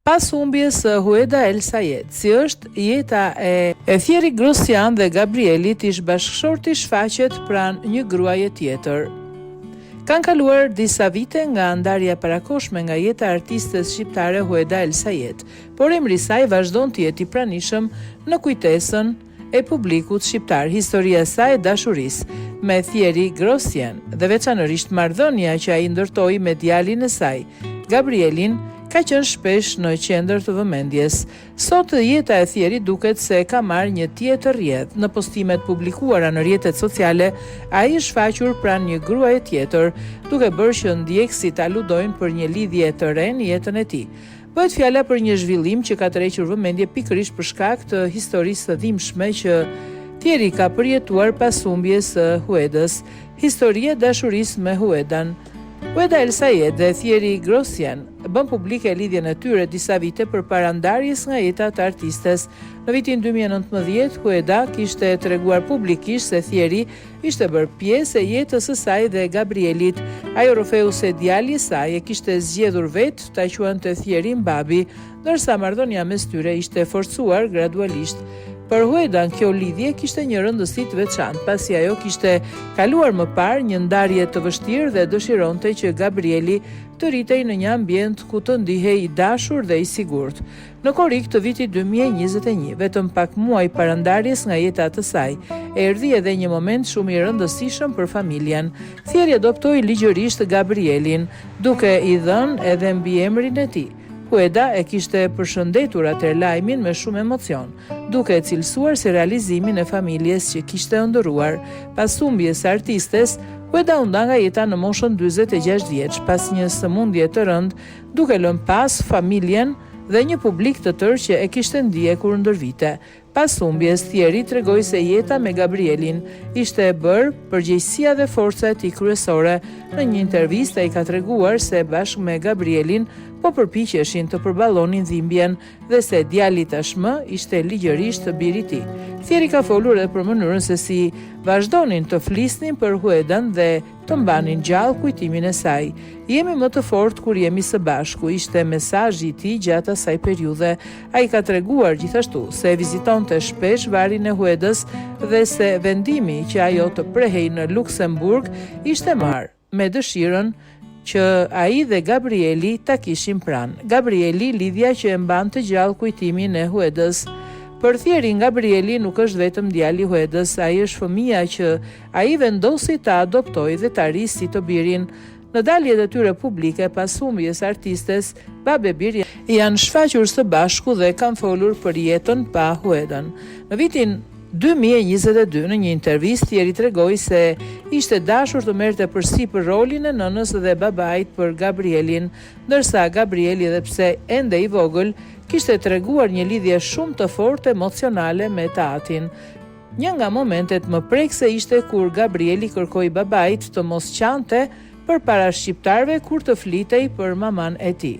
Pas humbjes së Hueda El Sayed, si është jeta e Thierry Grossian dhe Gabrielit, ish bashkëshorti shfaqet pranë një gruaje tjetër. Kanë kaluar disa vite nga ndarja e parakoshme nga jeta e artistes shqiptare Hueda El Sayed, por emri i saj vazhdon të jetë i pranishëm në kujtesën e publikut shqiptar. Historia e saj e dashurisë me Thierry Grossian dhe veçanërisht marrëdhënia që ai ndërtoi me djalin e saj, Gabrielin, ka qenë shpesh në qendër të vëmendjes. Sot jeta e Thierry duket se ka marrë një tjetër rrjedh. Në postimet publikuara në rrjetet sociale, ai është shfaqur pranë një gruaje tjetër, duke bërë që ndjekësit aludojnë për një lidhje të re në jetën e tij. Bëhet fjala për një zhvillim që ka tërhequr vëmendje pikërisht për shkak të historisë së dhimbshme që Thierry ka përjetuar pas humbjes së Huedës. Historia e dashurisë me Huedan. Hueda El Sayed dhe Thierry Grossian bën publike lidhjen e tyre disa vite përpara ndarjes nga jeta e artistes. Në vitin 2019, Hueda kishte treguar publikisht se Thierry ishte bërë pjesë e jetës së saj dhe Gabrielit. Ai rrofeu se djali i saj e kishte zgjedhur vetë ta quante Thierry babi, ndërsa marrëdhënia mes tyre ishte forcuar gradualisht. Për Huedan kjo lidhje kishte një rëndësi të veçantë, pasi ajo kishte kaluar më parë një ndarje të vështirë dhe dëshironte që Gabrieli të rritej në një ambient ku të ndihej i dashur dhe i sigurt. Në korrik të vitit 2021, vetëm pak muaj para ndarjes nga jeta e saj, erdhi edhe një moment shumë i rëndësishëm për familjen. Thierry adoptoi ligjërisht Gabrielin, duke i dhënë edhe mbiemrin e tij. Hueda e kishte përshëndetur atë lajmin me shumë emocion, duke e cilësuar si realizimin e familjes që kishte ëndërruar. Pas humbjes së artistes, Hueda u nda nga jeta në moshën 46 vjeç, pas një sëmundje të rëndë, duke lënë pas familjen dhe një publik të tërë që e kishte ndjekur ndër vite. Pas humbjes, Thierry tregoi se jeta me Gabrielin ishte e bërë përgjegjësia dhe forca e tij kryesore. Në një intervistë ai ka treguar se bashkë me Gabrielin po përpiqeshin të përballonin dhimbjen dhe se djali tashmë ishte ligjërisht biri i tij. Thierry ka folur edhe për mënyrën se si vazhdonin të flisnin për Huedan dhe të mbanin gjallë kujtimin e saj. Jemi më të fortë kur jemi së bashku, ishte mesazhi i tij gjatë asaj periudhe. Ai ka treguar gjithashtu se vizitonte shpesh varin e Huedës dhe se vendimi që ajo të prehej në Luksemburg ishte marrë me dëshirën që ai dhe Gabrieli ta kishin pranë. Gabrieli, lidhja që e mbante gjallë kujtimin e Huedës. Për Thierry, Gabrieli nuk është vetëm djali i Huedës, ai është fëmia që ai vendosi ta adoptojë dhe ta rrisi të birin. Në daljet e tyre publike pas humbjes artistes, babë e bir janë shfaqur së bashku dhe kanë folur për jetën pa Huedan. Në vitin 2022, në një intervistë, Thierry tregoi se ishte dashur të merrte përsipër rolin e nënës dhe babait për Gabrielin, ndërsa Gabrieli, edhe pse ende i vogël, kishte treguar një lidhje shumë të fortë emocionale me tatin. Një nga momentet më prekse ishte kur Gabrieli kërkoi babait të mos qante përpara shqiptarëve kur të flitej për maman e tij.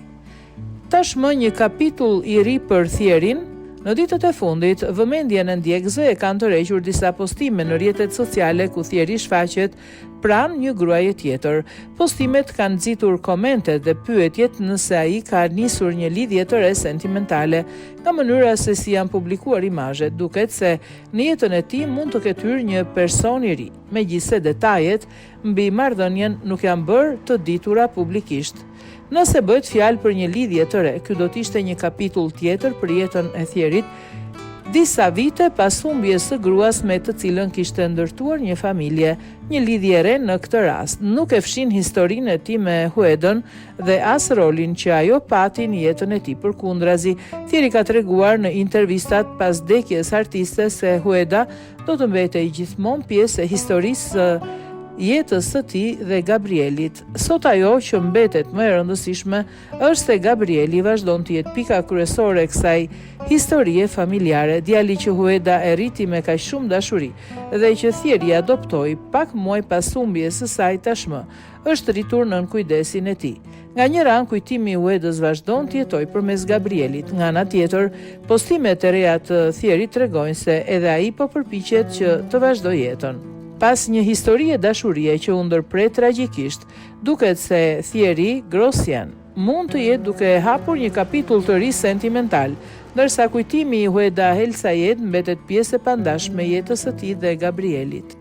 Tashmë një kapitull i ri për Thierryn. Në ditët e fundit, vëmendjen e ndjekësve e kanë tërhequr disa postime në rrjetet sociale ku Thierry shfaqet pranë një gruaje tjetër. Postimet kanë nxitur komente dhe pyetjet nëse ai ka nisur një lidhje të re sentimentale. Nga mënyra se si janë publikuar imazhet, duket se në jetën e tij mund të ketë hyrë një person i ri, megjithse detajet mbi marrëdhënien nuk janë bërë të ditura publikisht. Nëse bëhet fjalë për një lidhje të re, ky do të ishte një kapitull tjetër për jetën e Thierryt, disa vite pas humbjes së gruas me të cilën kishte ndërtuar një familje. Një lidhje re në këtë rast nuk e fshin historinë e tij me Huedën dhe as rolin që ajo pati në jetën e tij. Përkundrazi, Thierry ka treguar në intervistat pas vdekjes artistes se Hueda do të mbetej gjithmonë pjesë e historisë jetës së tij dhe Gabrielit. Sot ajo që mbetet më e rëndësishme është se Gabrieli vazhdon të jetë pika kryesore e kësaj historie familjare, djali që Hueda e rriti me kaq shumë dashuri dhe që Thierry adoptoi pak muaj pas humbjes së saj, tashmë është rritur nën kujdesin e tij. Nga një ran, kujtimi i Huedës vazhdon të jetojë përmes Gabrielit. Nga ana tjetër, postimet e reja të Thierry tregojnë se edhe ai po përpiqet që të vazhdojë jetën. Pas një historie dashurie që u ndërpret tragjikisht, duket se Thierry Grossian mund të jetë duke e hapur një kapitull të ri sentimental, ndërsa kujtimi i Hueda El Sayed mbetet pjesë e pandashme jetës së tij dhe Gabrielit.